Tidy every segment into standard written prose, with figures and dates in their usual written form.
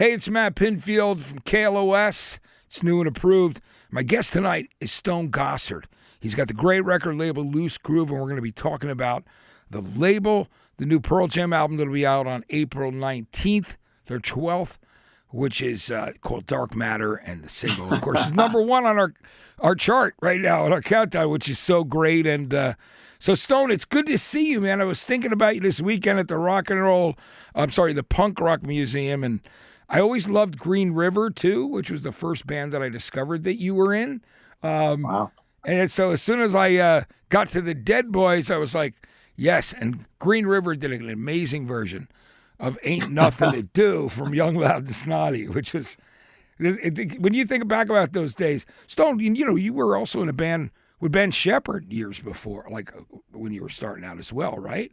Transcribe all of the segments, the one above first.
Hey, it's Matt Pinfield from KLOS. It's new and approved. My guest tonight is Stone Gossard. He's got the great record label Loose Groove, and we're going to be talking about the label, the new Pearl Jam album that'll be out on April 19th, their 12th, which is called Dark Matter, and the single, of course, is number one on our chart right now, on our countdown, which is so great. And so, Stone, it's good to see you, man. I was thinking about you this weekend at the Punk Rock Museum, and I always loved Green River, too, which was the first band that I discovered that you were in. Wow. And so as soon as I got to the Dead Boys, I was like, yes. And Green River did an amazing version of Ain't Nothing to Do from Young, Loud, and Snotty, which was, when you think back about those days, Stone, you were also in a band with Ben Shepherd years before, like when you were starting out as well, right?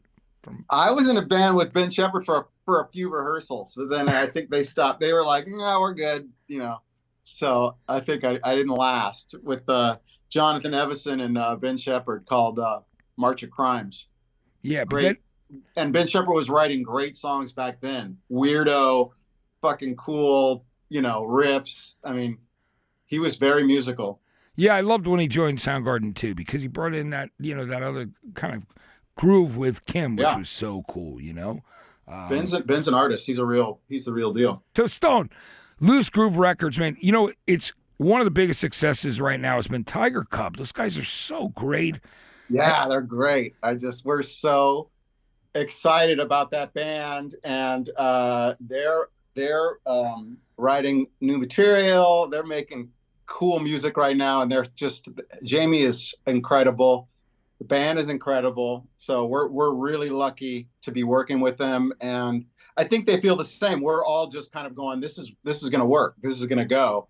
I was in a band with Ben Shepherd for a few rehearsals, but then I think they stopped. They were like, "No, we're good," So I think I didn't last with Jonathan Evison and Ben Shepherd, called March of Crimes. Yeah, great. And Ben Shepherd was writing great songs back then. Weirdo, fucking cool, riffs. I mean, he was very musical. Yeah, I loved when he joined Soundgarden too, because he brought in that that other kind of groove with Kim, which was so cool. Ben's an artist. He's the real deal. So Stone, Loose Groove Records, man. It's one of the biggest successes right now has been Tiger Cub. Those guys are so great. Yeah, they're great. We're so excited about that band, and they're writing new material. They're making cool music right now, and Jamie is incredible. The band is incredible. So we're really lucky to be working with them, and I think they feel the same. We're all just kind of going, this is going to work. This is going to go.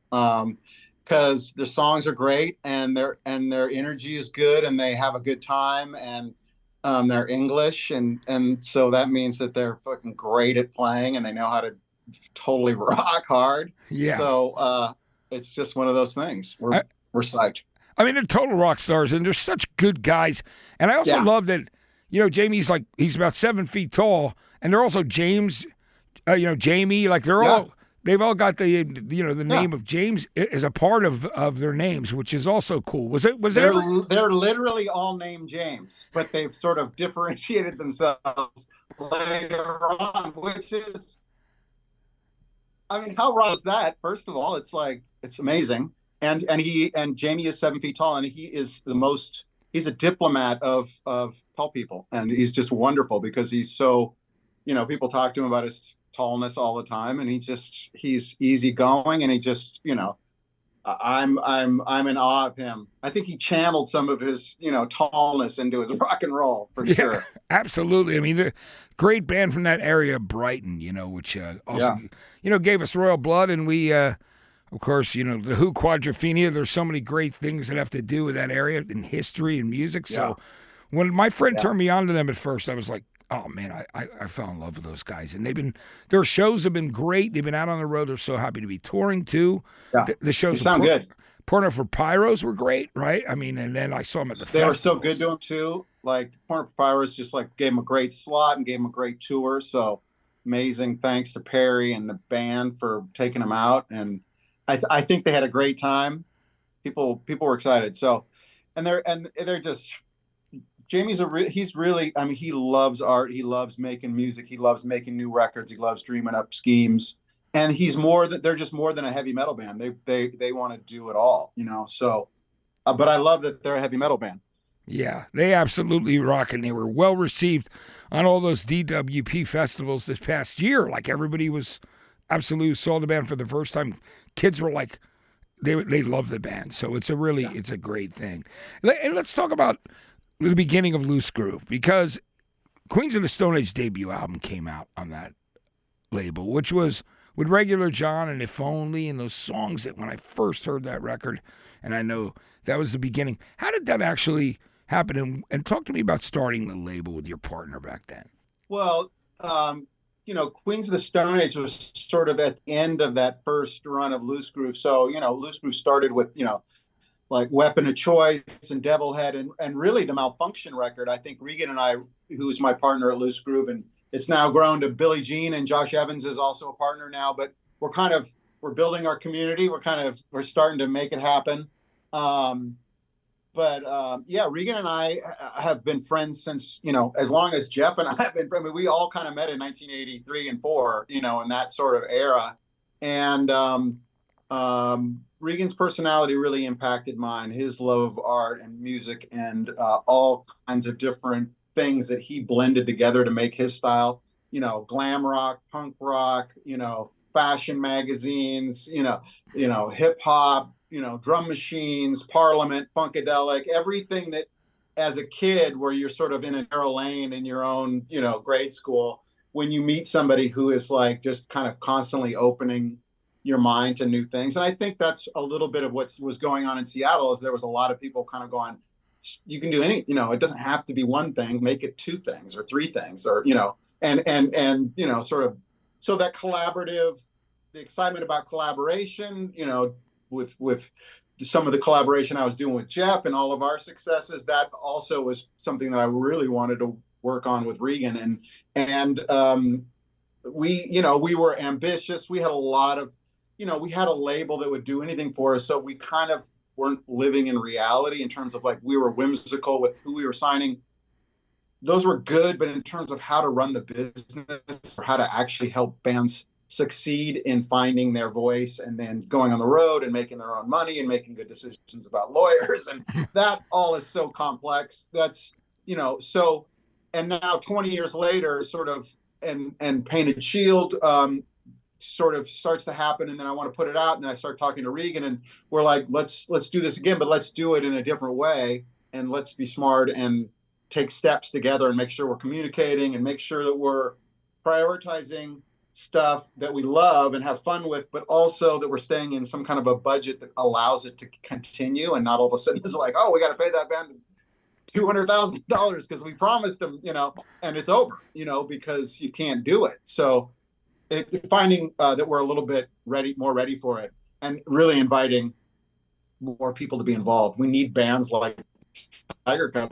Because their songs are great, and their energy is good, and they have a good time, and they're English, and so that means that they're fucking great at playing, and they know how to totally rock hard. Yeah. So it's just one of those things. We're psyched. I mean, they're total rock stars, and they're such good guys. And I also love that, Jamie's he's about 7 feet tall, and they're also Jamie, like they've all got the name of James as a part of their names, which is also cool. They're literally all named James, but they've sort of differentiated themselves later on, which is, I mean, how raw is that? First of all, it's amazing. And Jamie is 7 feet tall, and he's a diplomat of tall people, and he's just wonderful because he's so, people talk to him about his tallness all the time, and he's easygoing, and he just, I'm in awe of him. I think he channeled some of his, tallness into his rock and roll for sure. Absolutely. I mean, the great band from that area, Brighton, which also, gave us Royal Blood, and we, of course, the Who Quadrophenia. There's so many great things that have to do with that area in history and music. So when my friend turned me on to them at first, I was like, oh man, I fell in love with those guys. And their shows have been great. They've been out on the road. They're so happy to be touring too. Yeah. The shows sound good. Porno for Pyros were great, right? I mean, and then I saw them at the They festivals. were so good to him too. Like Porno for Pyros just gave him a great slot and gave him a great tour. So amazing. Thanks to Perry and the band for taking him out. And I think they had a great time. People were excited. So, and they're just, he's really, I mean, he loves art. He loves making music. He loves making new records. He loves dreaming up schemes. And they're just more than a heavy metal band. They want to do it all, so, but I love that they're a heavy metal band. Yeah, they absolutely rock, and they were well received on all those DWP festivals this past year. Like everybody was absolutely saw the band for the first time. Kids were like, they love the band. So it's it's a great thing. And let's talk about the beginning of Loose Groove, because Queens of the Stone Age debut album came out on that label, which was with Regular John and If Only, and those songs that when I first heard that record, and I know that was the beginning. How did that actually happen? And talk to me about starting the label with your partner back then. Well, Queens of the Stone Age was sort of at the end of that first run of Loose Groove. So, Loose Groove started with, like Weapon of Choice and Devilhead and really the Malfunction record. I think Regan and I, who's my partner at Loose Groove, and it's now grown to Billie Jean, and Josh Evans is also a partner now. But we're building our community. We're starting to make it happen. Yeah, Regan and I have been friends since, as long as Jeff and I have been friends. I mean, we all kind of met in 1983 and 4, in that sort of era. And Regan's personality really impacted mine, his love of art and music and all kinds of different things that he blended together to make his style, glam rock, punk rock, fashion magazines, hip hop, drum machines, Parliament, Funkadelic, everything that as a kid where you're sort of in a narrow lane in your own, grade school, when you meet somebody who is like just kind of constantly opening your mind to new things. And I think that's a little bit of what was going on in Seattle is there was a lot of people kind of going, you can do any, it doesn't have to be one thing, make it 2 things or 3 things or, and sort of, so that collaborative, the excitement about collaboration, with some of the collaboration I was doing with Jeff and all of our successes, that also was something that I really wanted to work on with Regan. And we were ambitious. We had a lot of, we had a label that would do anything for us. So we kind of weren't living in reality in terms of like, we were whimsical with who we were signing. Those were good, but in terms of how to run the business or how to actually help bands succeed in finding their voice and then going on the road and making their own money and making good decisions about lawyers. And that all is so complex. That's, so, and now 20 years later, sort of, and Painted Shield sort of starts to happen. And then I want to put it out. And then I start talking to Regan and we're like, let's do this again, but let's do it in a different way. And let's be smart and take steps together and make sure we're communicating and make sure that we're prioritizing stuff that we love and have fun with, but also that we're staying in some kind of a budget that allows it to continue and not all of a sudden it's like, oh, we got to pay that band $200,000 because we promised them, and it's over, because you can't do it. So finding that we're a little bit more ready for it and really inviting more people to be involved. We need bands like Tiger Cup,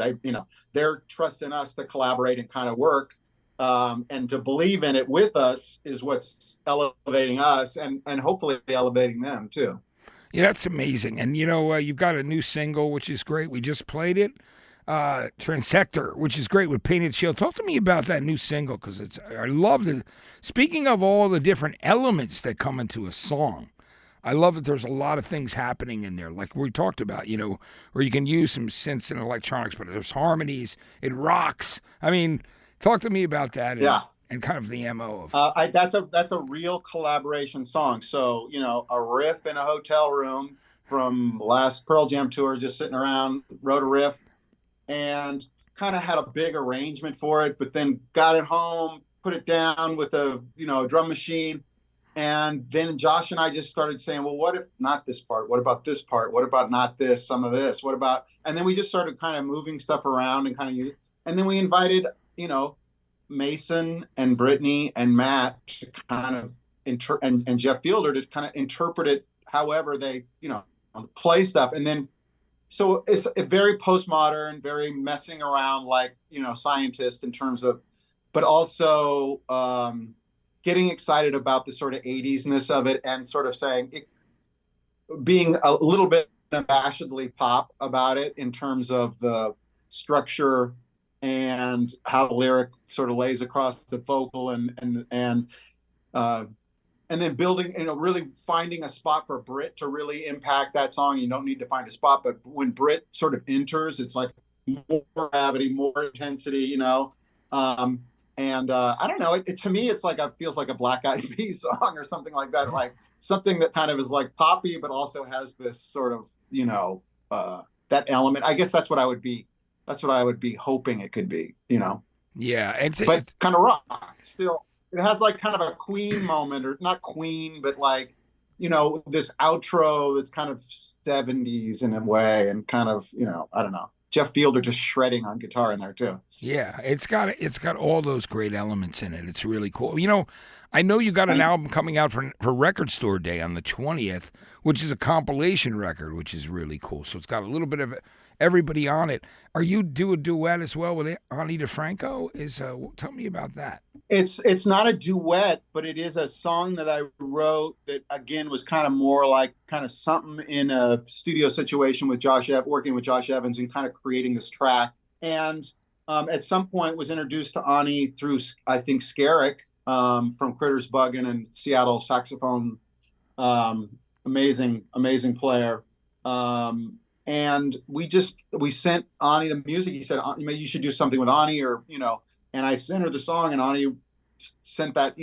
they're trusting us to collaborate and kind of work. And to believe in it with us is what's elevating us and hopefully elevating them too. Yeah, that's amazing. And, you've got a new single, which is great. We just played it, Transector, which is great with Painted Shield. Talk to me about that new single because I love it. Speaking of all the different elements that come into a song, I love that there's a lot of things happening in there, like we talked about, where you can use some synths and electronics, but there's harmonies. It rocks. I mean, talk to me about that and kind of the MO of that's a real collaboration song. So, a riff in a hotel room from last Pearl Jam tour, just sitting around, wrote a riff and kind of had a big arrangement for it, but then got it home, put it down with a drum machine. And then Josh and I just started saying, well, what if not this part? What about this part? What about not this, some of this? What about, and then we just started kind of moving stuff around and then we invited, Mason and Brittany and Matt to kind of and Jeff Fielder to kind of interpret it however they, play stuff. And then, so it's a very postmodern, very messing around like, scientist in terms of, but also, getting excited about the sort of 80s-ness of it and sort of saying it, being a little bit abashedly pop about it in terms of the structure and how the lyric sort of lays across the vocal and then building, really finding a spot for Britt to really impact that song. You don't need to find a spot, but when Britt sort of enters, it's like more gravity, more intensity, And I don't know. To me, it's like it feels like a Black Eyed Peas song or something like that. Like something that kind of is like poppy, but also has this sort of that element. I guess that's what I would be. That's what I would be hoping it could be. Yeah, it's kind of rock still. It has like kind of a Queen moment, or not Queen, but like this outro that's kind of 70s in a way, and kind of I don't know. Jeff Fielder just shredding on guitar in there too. Yeah, it's got all those great elements in it. It's really cool. I know you got an album coming out for Record Store Day on the 20th, which is a compilation record, which is really cool. So it's got a little bit of everybody on it. Are you do a duet as well with Ani DeFranco? Tell me about that. It's not a duet, but it is a song that I wrote that again was kind of more like kind of something in a studio situation with working with Josh Evans and kind of creating this track. And at some point was introduced to Ani through I think Skerrick from Critters Buggin' and Seattle saxophone, amazing player. And we sent Ani the music. He said, maybe you should do something with Ani, or and I sent her the song, and Ani sent that,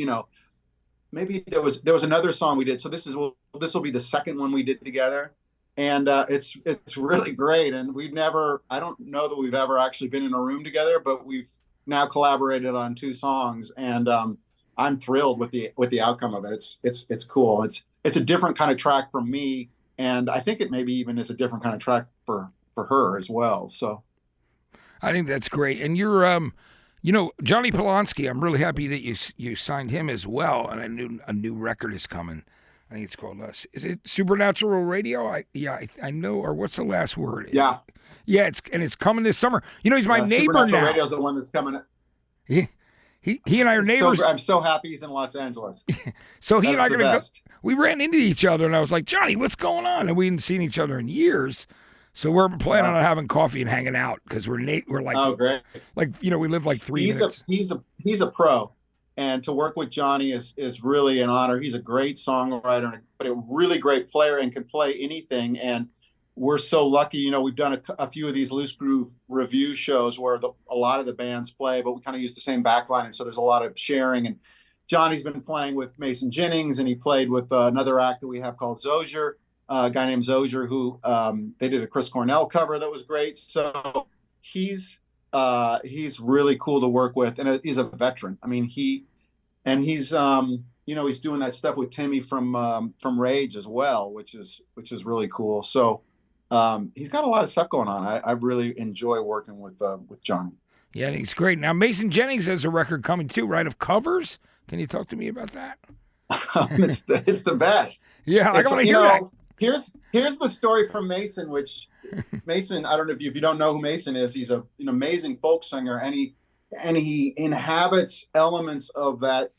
maybe there was another song we did. So this will be the second one we did together. And it's really great. And I don't know that we've ever actually been in a room together, but we've now collaborated on 2 songs, and I'm thrilled with the outcome of it. It's cool. It's a different kind of track for me, and I think it maybe even is a different kind of track for her as well. So I think that's great. And you're Johnny Polonsky, I'm really happy that you signed him as well, and a new record is coming. I think it's called is it Supernatural Radio? I know. Or what's the last word? Yeah. It's coming this summer. He's my neighbor Supernatural now. Radio's the one that's coming. He and I are neighbors. I'm so happy he's in Los Angeles. So he and I are gonna go. We ran into each other, and I was like, Johnny, what's going on? And we hadn't seen each other in years. So we're planning on having coffee and hanging out because we're like, oh, great. We live like 3 minutes. He's a pro, and to work with Johnny is really an honor. He's a great songwriter, but a really great player and can play anything. And we're so lucky. We've done a few of these Loose Groove review shows where a lot of the bands play, but we kind of use the same backline, and so there's a lot of sharing. And Johnny's been playing with Mason Jennings, and he played with another act that we have called Zozier. A guy named Zozier, who they did a Chris Cornell cover that was great. So he's really cool to work with, and he's a veteran. I mean, he's he's doing that stuff with Timmy from Rage as well, which is really cool. So he's got a lot of stuff going on. I really enjoy working with Johnny. Yeah, he's great. Now Mason Jennings has a record coming too, right? Of covers. Can you talk to me about that? It's the best. Yeah, I want to hear that. Here's the story from Mason, which Mason, I don't know if you don't know who Mason is. He's an amazing folk singer, and he inhabits elements of that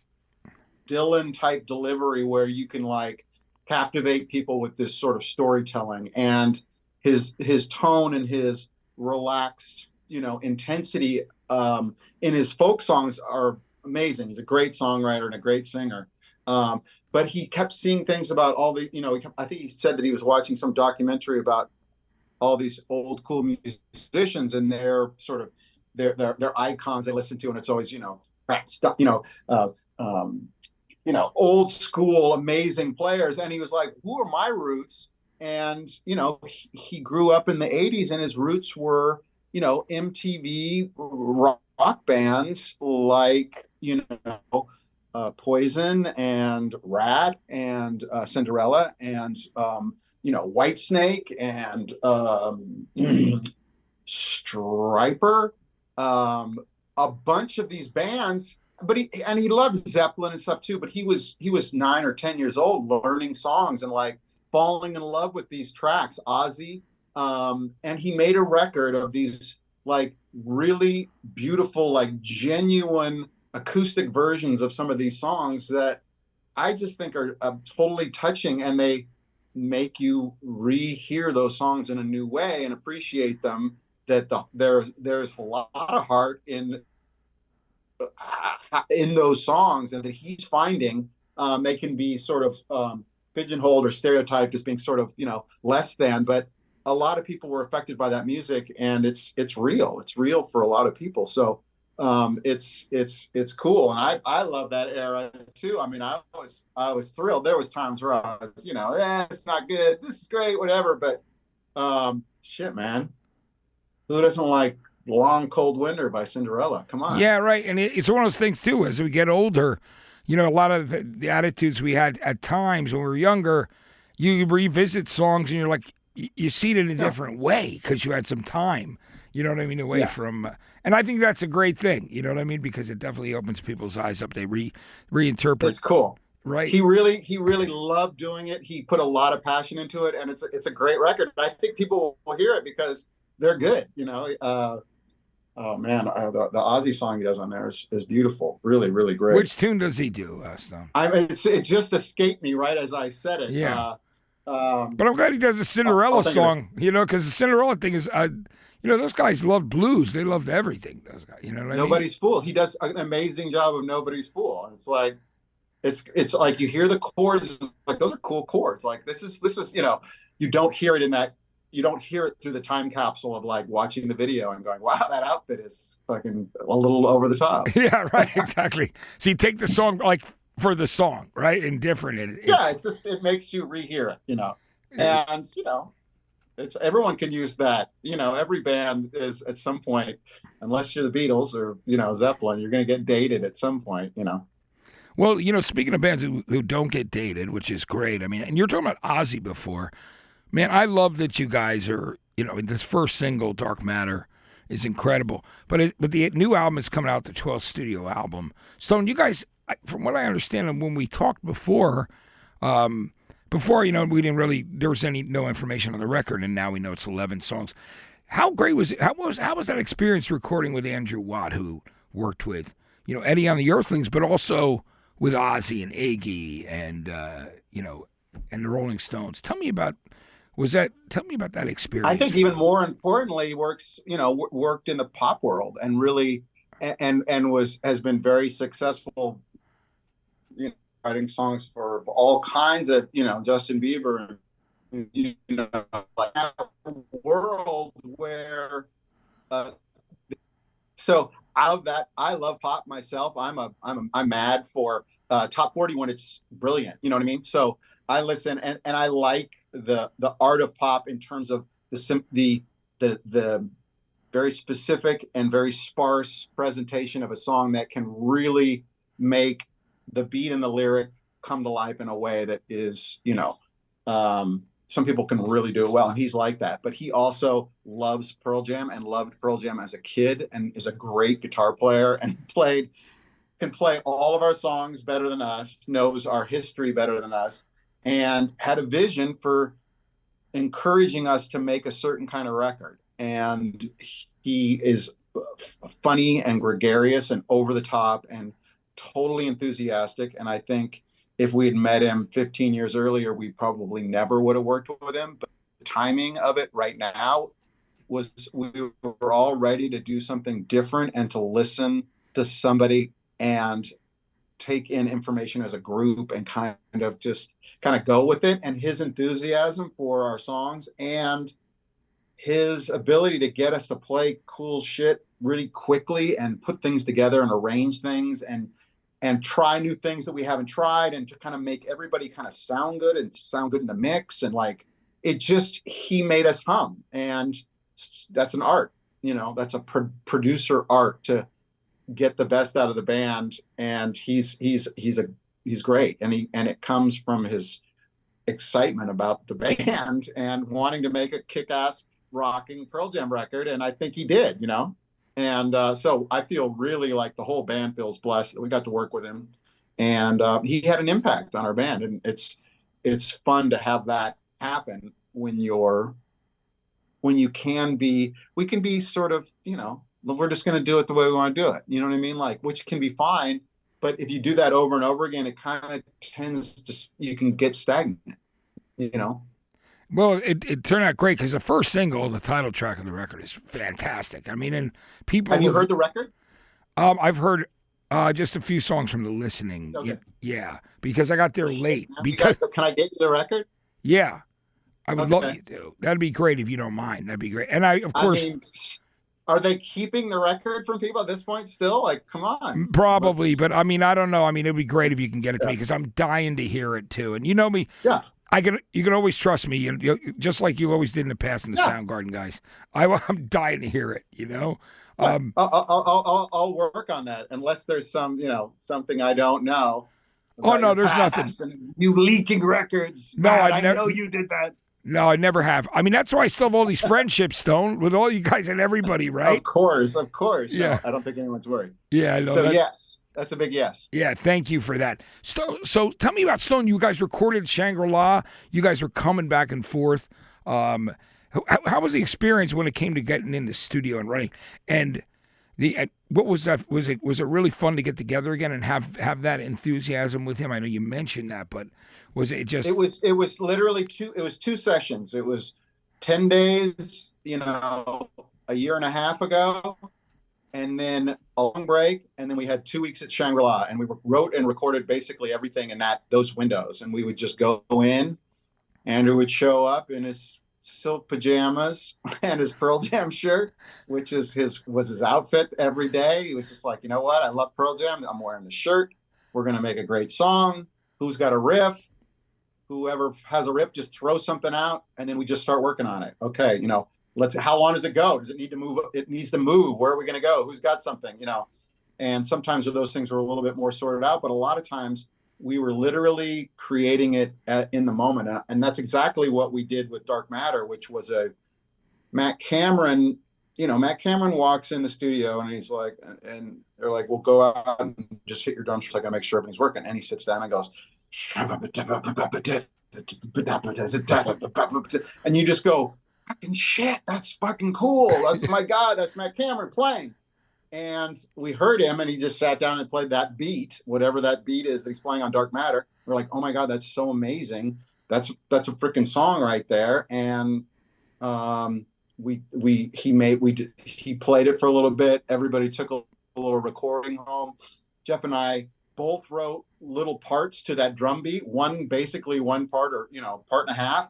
Dylan type delivery where you can like captivate people with this sort of storytelling, and his tone and his relaxed, intensity in his folk songs are amazing. He's a great songwriter and a great singer. But he kept seeing things about all the, I think he said that he was watching some documentary about all these old cool musicians and their sort of their icons they listen to, and it's always fat stuff, old school amazing players. And he was like, who are my roots? And he grew up in the 80s, and his roots were MTV rock bands like Poison and Rat and Cinderella and Whitesnake and Striper, a bunch of these bands. But he loved Zeppelin and stuff too. But he was 9 or 10 years old learning songs and like falling in love with these tracks, Ozzy, and he made a record of these like really beautiful, like genuine acoustic versions of some of these songs that I just think are totally touching, and they make you rehear those songs in a new way and appreciate them. That there's a lot of heart in those songs, and that he's finding they can be sort of pigeonholed or stereotyped as being sort of less than, but a lot of people were affected by that music, and it's real. It's real for a lot of people. So it's cool, and I love that era too. I mean, I was thrilled. There was times where I was, it's not good, this is great, whatever. But shit, man, who doesn't like Long Cold Winter by Cinderella? Come on. Yeah, right. And it's one of those things too. As we get older, a lot of the attitudes we had at times when we were younger, you revisit songs and you're like, you see it in a different way because you had some time. You know what I mean? Away from, and I think that's a great thing. You know what I mean? Because it definitely opens people's eyes up. They reinterpret. It's cool, right? He really loved doing it. He put a lot of passion into it, and it's a great record. I think people will hear it because they're good. Oh man, the Ozzy song he does on there is beautiful. Really, really great. Which tune does he do, Stone? It just escaped me right as I said it. Yeah. But I'm glad he does a Cinderella song, because the Cinderella thing is, those guys loved blues. They loved everything. Those guys, you know what I mean? Nobody's Fool. He does an amazing job of Nobody's Fool. And it's like you hear the chords, like those are cool chords. Like this is you don't hear it you don't hear it through the time capsule of like watching the video and going, wow, that outfit is fucking a little over the top. Yeah, right, exactly. So you take the song like for the song, right? And different. It makes you rehear it, and it's everyone can use that. Every band is at some point, unless you're the Beatles or Zeppelin, you're going to get dated at some point. Well, speaking of bands who don't get dated, which is great. I mean, and you're talking about Ozzy before. Man, I love that you guys are, this first single, Dark Matter, is incredible. But the new album is coming out, the 12th studio album. Stone, you guys, from what I understand, and when we talked before, we didn't really, there was no information on the record, and now we know it's 11 songs. How great was it? How was that experience recording with Andrew Watt, who worked with, Eddie on the Earthlings, but also with Ozzy and Iggy and, and the Rolling Stones? Tell me about that experience. I think even more importantly, worked in the pop world and really, and has been very successful, writing songs for all kinds of, Justin Bieber, like a world where, so out of that, I love pop myself. I'm mad for top 40 when it's brilliant. You know what I mean? So I listen and I like the art of pop in terms of the very specific and very sparse presentation of a song that can really make the beat and the lyric come to life in a way that is, some people can really do it well, and he's like that. But he also loves Pearl Jam and loved Pearl Jam as a kid and is a great guitar player and can play all of our songs better than us, knows our history better than us, and had a vision for encouraging us to make a certain kind of record. And he is funny and gregarious and over the top and totally enthusiastic. And I think if we had met him 15 years earlier, we probably never would have worked with him. But the timing of it right now was we were all ready to do something different and to listen to somebody and take in information as a group and kind of go with it. And his enthusiasm for our songs and his ability to get us to play cool shit really quickly and put things together and arrange things and try new things that we haven't tried and to kind of make everybody kind of sound good in the mix. And like, he made us hum. And that's an art, that's a producer art to get the best out of the band. And he's great. And it comes from his excitement about the band and wanting to make a kick-ass rocking Pearl Jam record. And I think he did, And so I feel really like the whole band feels blessed that we got to work with him, and he had an impact on our band. And it's fun to have that happen when we can be sort of, we're just going to do it the way we want to do it. You know what I mean? Like, which can be fine. But if you do that over and over again, it kind of you can get stagnant, Well, it turned out great because the first single, the title track of the record, is fantastic. I mean, and people... Have you heard the record? I've heard just a few songs from the listening. Okay. Yeah, because I got there late. Can I get you the record? Yeah, I would love you to. That'd be great if you don't mind. That'd be great. And of course... are they keeping the record from people at this point still? Like, come on. Probably, but I mean, I don't know. I mean, it'd be great if you can get it to me because I'm dying to hear it too. And you know me. Yeah. You can always trust me, just like you always did in the past in the Soundgarden guys. I'm dying to hear it. I'll work on that unless there's something I don't know. Oh no, there's nothing. You leaking records. No, I know you did that. No, I never have. I mean, that's why I still have all these friendships, Stone, with all you guys and everybody, right? Of course. Yeah. No, I don't think anyone's worried. Yeah, I know. So yes. That's a big yes. Yeah, thank you for that. So tell me about Stone. You guys recorded Shangri-La. You guys were coming back and forth. How was the experience when it came to getting in the studio and writing? And what was that? Was it really fun to get together again and have that enthusiasm with him? I know you mentioned that, but was it just? It was literally two sessions. It was 10 days, a year and a half ago, and then a long break, and then we had 2 weeks at Shangri-La, and we wrote and recorded basically everything in those windows, and we would just go in. Andrew would show up in his silk pajamas and his Pearl Jam shirt, which was his outfit every day. He was just like, you know what? I love Pearl Jam. I'm wearing the shirt. We're going to make a great song. Who's got a riff? Whoever has a riff, just throw something out, and then we just start working on it. Okay, how long does it go? Does it need to move? It needs to move. Where are we going to go? Who's got something? And sometimes those things were a little bit more sorted out, but a lot of times we were literally creating it in the moment. And that's exactly what we did with Dark Matter, which was Matt Cameron walks in the studio and he's like, and they're like, well, go out and just hit your drums for a second to make sure everything's working. And he sits down and goes, and you just go, fucking shit, that's fucking cool. That's, my God, that's Matt Cameron playing. And we heard him, and he just sat down and played that beat, whatever that beat is that he's playing on Dark Matter. We're like, oh my God, that's so amazing. That's a freaking song right there. And he played it for a little bit. Everybody took a little recording home. Jeff and I both wrote little parts to that drum beat, basically one part or part and a half.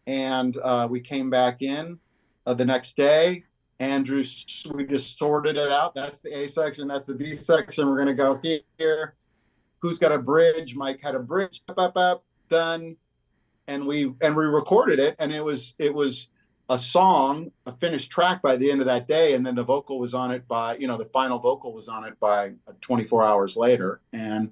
And we came back in the next day. Andrew, we just sorted it out. That's the A section. That's the B section. We're going to go here. Who's got a bridge? Mike had a bridge. Done. And we recorded it. And it was a song, a finished track by the end of that day. And then the vocal was on it the final vocal was on it by 24 hours later. And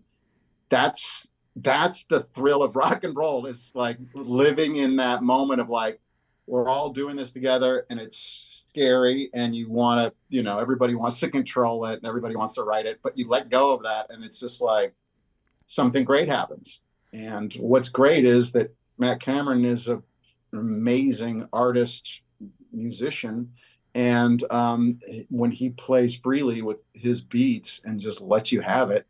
that's the thrill of rock and roll. It's like living in that moment of like, we're all doing this together, and it's scary, and you want to, everybody wants to control it and everybody wants to write it, but you let go of that, and it's just like something great happens. And what's great is that Matt Cameron is an amazing artist, musician, and when he plays freely with his beats and just lets you have it,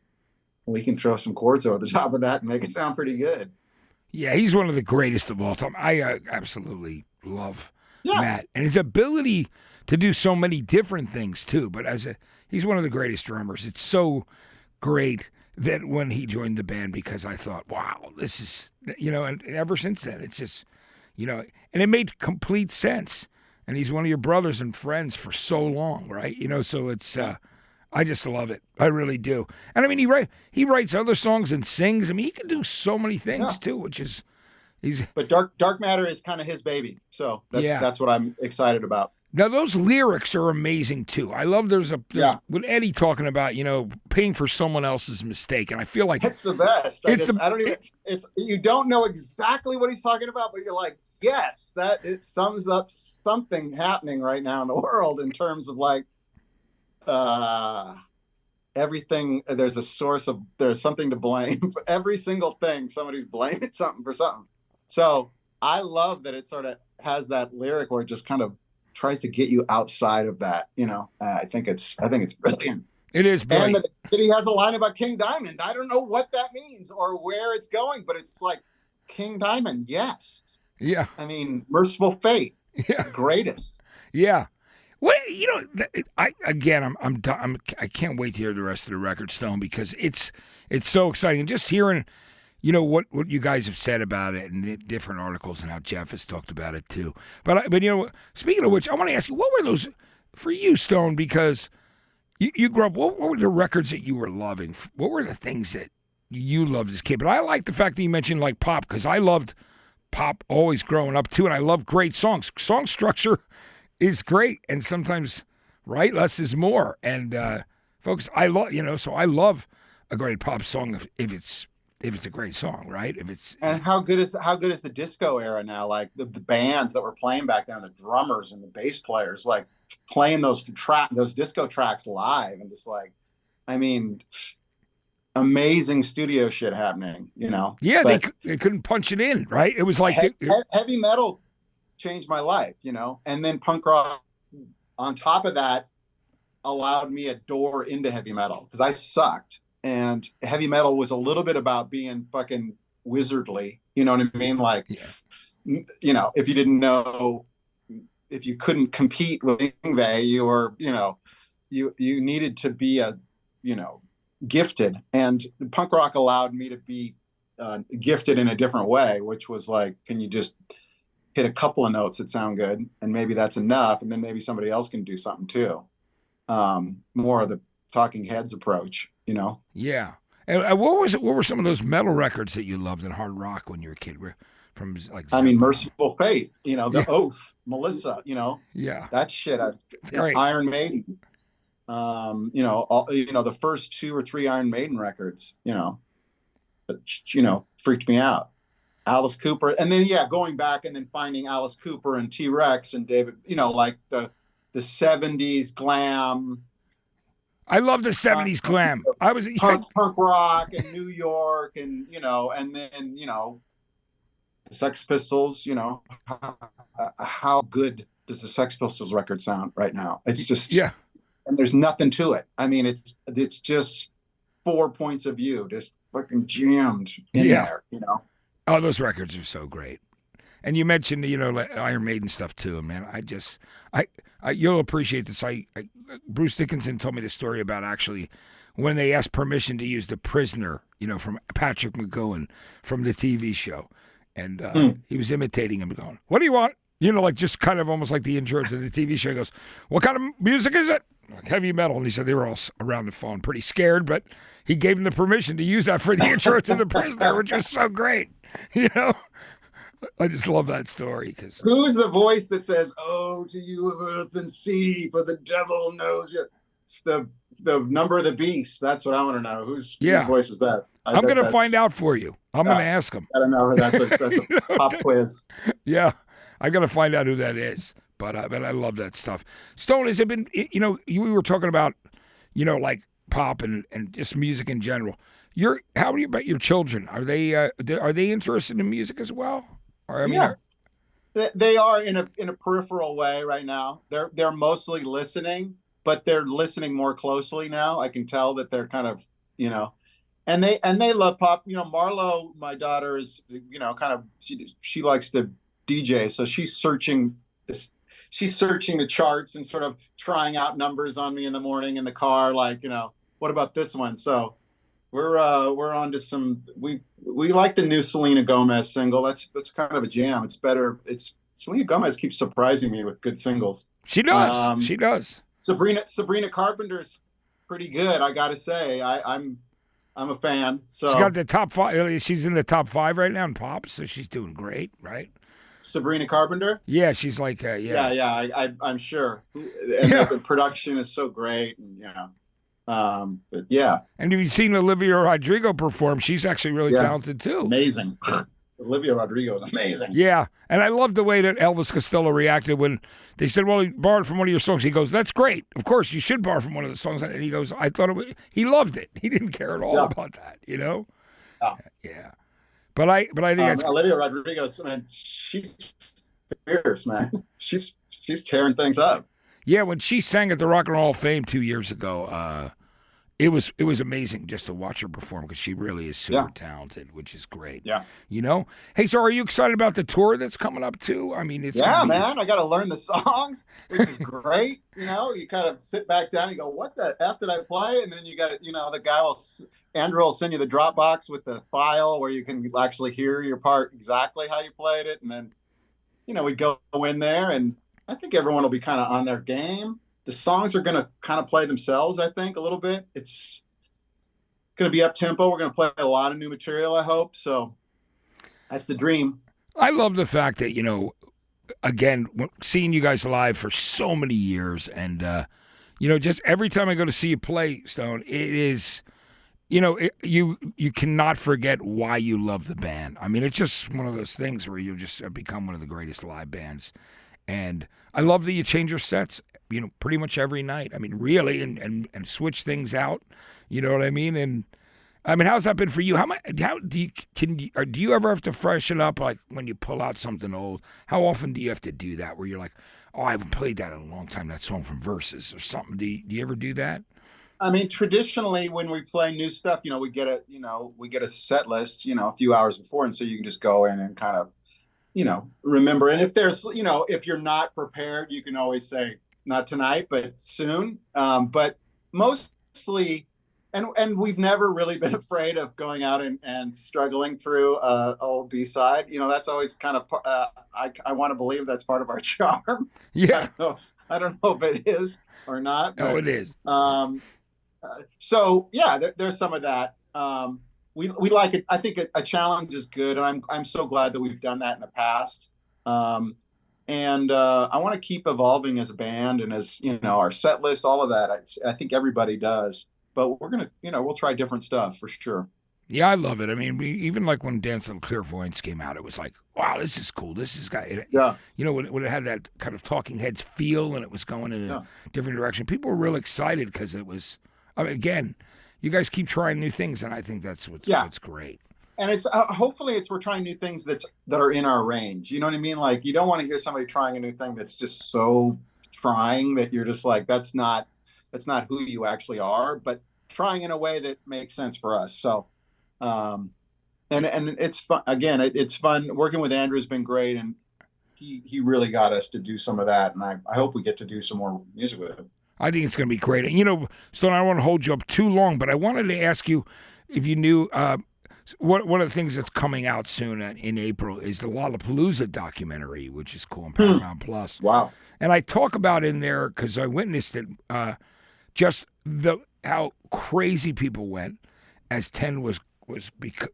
we can throw some chords over the top of that and make it sound pretty good. Yeah, he's one of the greatest of all time. I absolutely love Matt, and his ability to do so many different things too. But he's one of the greatest drummers. It's so great that when he joined the band, because I thought, wow, this is, and ever since then, it's just, and it made complete sense. And he's one of your brothers and friends for so long, right? So it's, I just love it. I really do. And I mean, he writes other songs and sings. I mean, he can do so many things too, which is, But Dark Matter is kind of his baby. So that's what I'm excited about. Now, those lyrics are amazing too. I love there's with Eddie talking about, paying for someone else's mistake. And I feel like it's the best. You don't know exactly what he's talking about, but you're like, yes, that it sums up something happening right now in the world in terms of like, everything. There's something to blame for every single thing. Somebody's blaming something for something. So I love that it sort of has that lyric where it just kind of tries to get you outside of that. I think it's brilliant. It is brilliant. And he has a line about King Diamond. I don't know what that means or where it's going, but it's like King Diamond. Yes. Yeah. I mean, Merciful Fate. Yeah. Greatest. Yeah. Well, I can't wait to hear the rest of the record, Stone, because it's so exciting. And just hearing, what you guys have said about it and different articles and how Jeff has talked about it too. But speaking of which, I want to ask you, what were those for you, Stone? Because you grew up. What were the records that you were loving? What were the things that you loved as a kid? But I like the fact that you mentioned like pop, because I loved pop always growing up too, and I love great songs. Song structure is great, and sometimes less is more. And folks, I love so I love a great pop song if it's a great song, right? And how good is the disco era now? Like the bands that were playing back then, the drummers and the bass players, like playing those disco tracks live, and just like, I mean, amazing studio shit happening. Yeah, but they couldn't punch it in, right? It was like heavy metal changed my life, you know. And then punk rock on top of that allowed me a door into heavy metal because I sucked. And heavy metal was a little bit about being fucking wizardly, you know what I mean? Like, you know, if you didn't know, if you couldn't compete with Yngwie, you were, you know, you needed to be a, you know, gifted. And punk rock allowed me to be gifted in a different way, which was like, can you just hit a couple of notes that sound good, and maybe that's enough, and then maybe somebody else can do something too. More of the Talking Heads approach, you know. Yeah. And what were some of those metal records that you loved in hard rock when you were a kid? From like I mean, Merciful Fate, you know, The Oath, Melissa, you know, that shit. Great. Iron Maiden, you know, the first 2 or 3 Iron Maiden records, you know, freaked me out. Alice Cooper, and then going back and then finding Alice Cooper and T-Rex and David, you know, like the 70s glam. I love the 70s glam. I was punk rock in New York, and you know, and then you know, the Sex Pistols. You know, how good does the Sex Pistols record sound right now? It's just and there's nothing to it. I mean, it's just 4 points of view, just fucking jammed in there. You know. Oh, those records are so great. And you mentioned, you know, like Iron Maiden stuff too, man. You'll appreciate this. Bruce Dickinson told me the story about actually when they asked permission to use The Prisoner, you know, from Patrick McGowan from the TV show. And he was imitating him going, "What do you want?" You know, like just kind of almost like the intro to the TV show. He goes, "What kind of music is it?" Like heavy metal. And he said they were all around the phone pretty scared, but he gave them the permission to use that for the intro to The Prisoner, which was so great. You know, I just love that story. Cause who's the voice that says, "Oh, to you of earth and sea, for the devil knows you"? It's the number of the beast. That's what I want to know. Whose voice is that? I'm going to find out for you. I'm going to ask him. I don't know. That's a pop quiz. Yeah, I got to find out who that is. But I love that stuff. Stone, has it been? You know, we were talking about, you know, like pop and just music in general. How are you about your children? Are they interested in music as well? Or, I mean, they are in a peripheral way right now. They're mostly listening, but they're listening more closely now. I can tell that they're kind of, you know, and they love pop. You know, Marlo, my daughter, is, you know, kind of she likes to DJ, so she's searching the charts and sort of trying out numbers on me in the morning in the car, like, you know, what about this one? So we're on to some. We like the new Selena Gomez single. That's kind of a jam. It's better. Selena Gomez keeps surprising me with good singles. She does. She does. Sabrina Carpenter's pretty good, I gotta say. I'm a fan. So she's got the top 5. She's in the top 5 right now in pop, so she's doing great, right? Sabrina Carpenter? Yeah, she's like, I'm sure. And the production is so great, and you know. But yeah. And have you seen Olivia Rodrigo perform? She's actually really talented too. Amazing. Olivia Rodrigo is amazing. Yeah, and I love the way that Elvis Costello reacted when they said, "Well, he borrowed from one of your songs." He goes, "That's great. Of course, you should borrow from one of the songs." And he goes, "I thought he loved it. He didn't care at all about that, you know." Yeah. But I think it's Olivia Rodrigo. Man, she's fierce, man. She's tearing things up. Yeah, when she sang at the Rock and Roll Hall of Fame 2 years ago, it was amazing just to watch her perform because she really is super talented, which is great. Yeah. You know? Hey, so are you excited about the tour that's coming up too? I mean, it's man. I got to learn the songs, which is great. You know, you kind of sit back down and go, "What the F did I play?" And then you got, you know, Andrew will send you the Dropbox with the file where you can actually hear your part exactly how you played it. And then, you know, we go in there, and I think everyone will be kind of on their game. The songs are going to kind of play themselves, I think, a little bit. It's going to be up-tempo. We're going to play a lot of new material, I hope. So that's the dream. I love the fact that, you know, again, seeing you guys live for so many years, and, you know, just every time I go to see you play, Stone, it is, you know, you cannot forget why you love the band. I mean, it's just one of those things where you just become one of the greatest live bands. And I love that you change your sets, you know, pretty much every night. I mean, really, and switch things out. You know what I mean? And I mean, how's that been for you? How do you ever have to freshen up, like when you pull out something old? How often do you have to do that where you're like, oh, I haven't played that in a long time, that song from Versus or something? Do you ever do that? I mean, traditionally, when we play new stuff, we get a set list, a few hours before, and so you can just go in and kind of, remember. And if there's, if you're not prepared, you can always say not tonight, but soon. But mostly, and we've never really been afraid of going out and struggling through old B-side. That's always kind of, I want to believe that's part of our charm. Yeah. I don't know if it is or not. But, it is. So yeah, there's some of that. We like it. I think a challenge is good, and I'm so glad that we've done that in the past. And I want to keep evolving as a band, and as our set list, all of that. I think everybody does, but we're gonna, we'll try different stuff for sure. Yeah, I love it. I mean, even like when Dance on Clairvoyance came out, it was like, wow, this is cool. This is got, when it had that kind of Talking Heads feel, and it was going in a different direction. People were real excited because it was. I mean, again, you guys keep trying new things, and I think that's what's great. And it's hopefully we're trying new things that are in our range. You know what I mean? Like, you don't want to hear somebody trying a new thing that's just so trying that you're just like, that's not who you actually are. But trying in a way that makes sense for us. So, and it's fun. Again, it's fun working with Andrew. Has been great, and he really got us to do some of that. And I hope we get to do some more music with him. I think it's going to be great. And, Stone, I don't want to hold you up too long, but I wanted to ask you if you knew one of the things that's coming out soon in April is the Lollapalooza documentary, which is cool on Paramount Plus. Wow. And I talk about in there, because I witnessed it, just how crazy people went as 10 was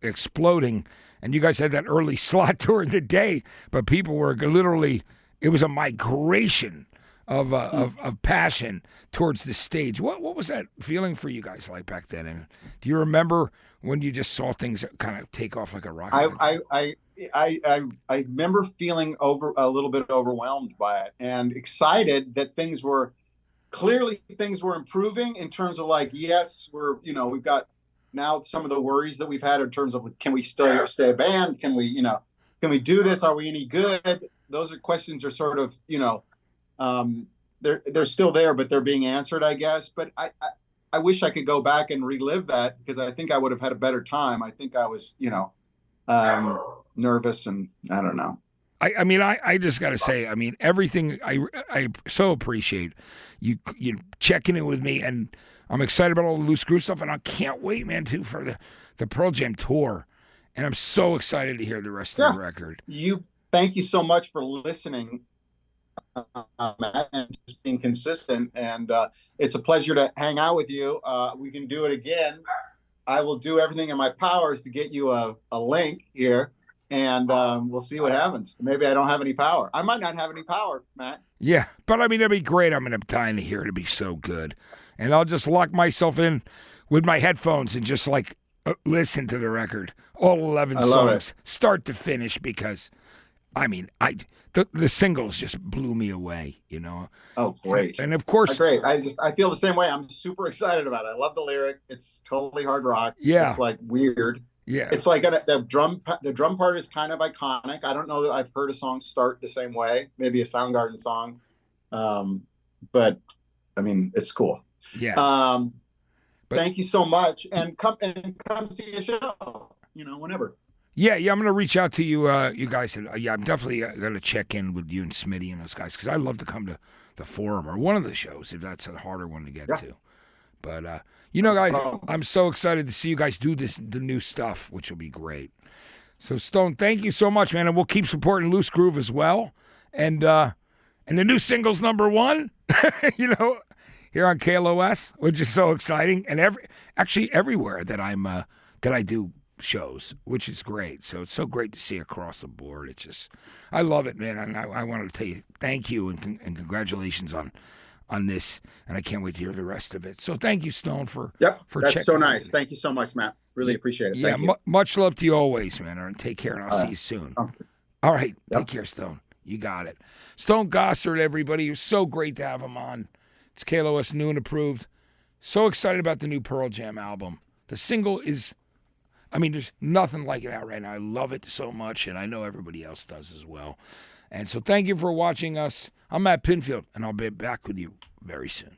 exploding. And you guys had that early slot during the day, but people were literally, it was a migration of passion towards the stage. What was that feeling for you guys like back then? And do you remember when you just saw things kind of take off like a rocket? I remember feeling a little bit overwhelmed by it, and excited that things were improving in terms of like, yes, we've got now some of the worries that we've had in terms of, can we stay a band? Can we do this? Are we any good? Those questions are sort of, they're still there, but they're being answered, I guess. But I wish I could go back and relive that, because I think I would have had a better time. I think I was, nervous, and I don't know. I mean, I just got to say, I mean, everything, I so appreciate you checking in with me, and I'm excited about all the Loose Screw stuff, and I can't wait, man, too, for the Pearl Jam tour. And I'm so excited to hear the rest of the record. Thank you so much for listening, Matt, and just being consistent. And it's a pleasure to hang out with you. We can do it again. I will do everything in my powers to get you a link here, and we'll see what happens. Maybe I don't have any power. I might not have any power, Matt. Yeah, but I mean, it'd be great. I'm dying to hear it. It'd be so good. And I'll just lock myself in with my headphones and just like listen to the record, all 11 songs, start to finish, because I mean, the singles just blew me away, Oh, great. And of course, great. I feel the same way. I'm super excited about it. I love the lyric. It's totally hard rock. Yeah. It's like weird. Yeah. It's like the drum part is kind of iconic. I don't know that I've heard a song start the same way. Maybe a Soundgarden song. But I mean, it's cool. Yeah. Thank you so much. And come see a show, whenever. Yeah, I'm going to reach out to you, you guys. And, I'm definitely going to check in with you and Smitty and those guys, because I'd love to come to the Forum or one of the shows if that's a harder one to get to. But, guys, I'm so excited to see you guys do the new stuff, which will be great. So, Stone, thank you so much, man. And we'll keep supporting Loose Groove as well. And the new single's #1, here on KLOS, which is so exciting. And everywhere that I do shows, which is great. So it's so great to see across the board. It's just, I love it, man. And I wanted to tell you thank you and congratulations on this. And I can't wait to hear the rest of it. So thank you, Stone, for that's so nice. Thank you so much, Matt. Really appreciate it. Yeah, thank you. Much love to you always, man. And take care, and I'll see you soon. All right, take care, Stone. You got it. Stone Gossard, everybody. It was so great to have him on. It's KLOS New and Approved. So excited about the new Pearl Jam album. The single is I mean, there's nothing like it out right now. I love it so much, and I know everybody else does as well. And so thank you for watching us. I'm Matt Pinfield, and I'll be back with you very soon.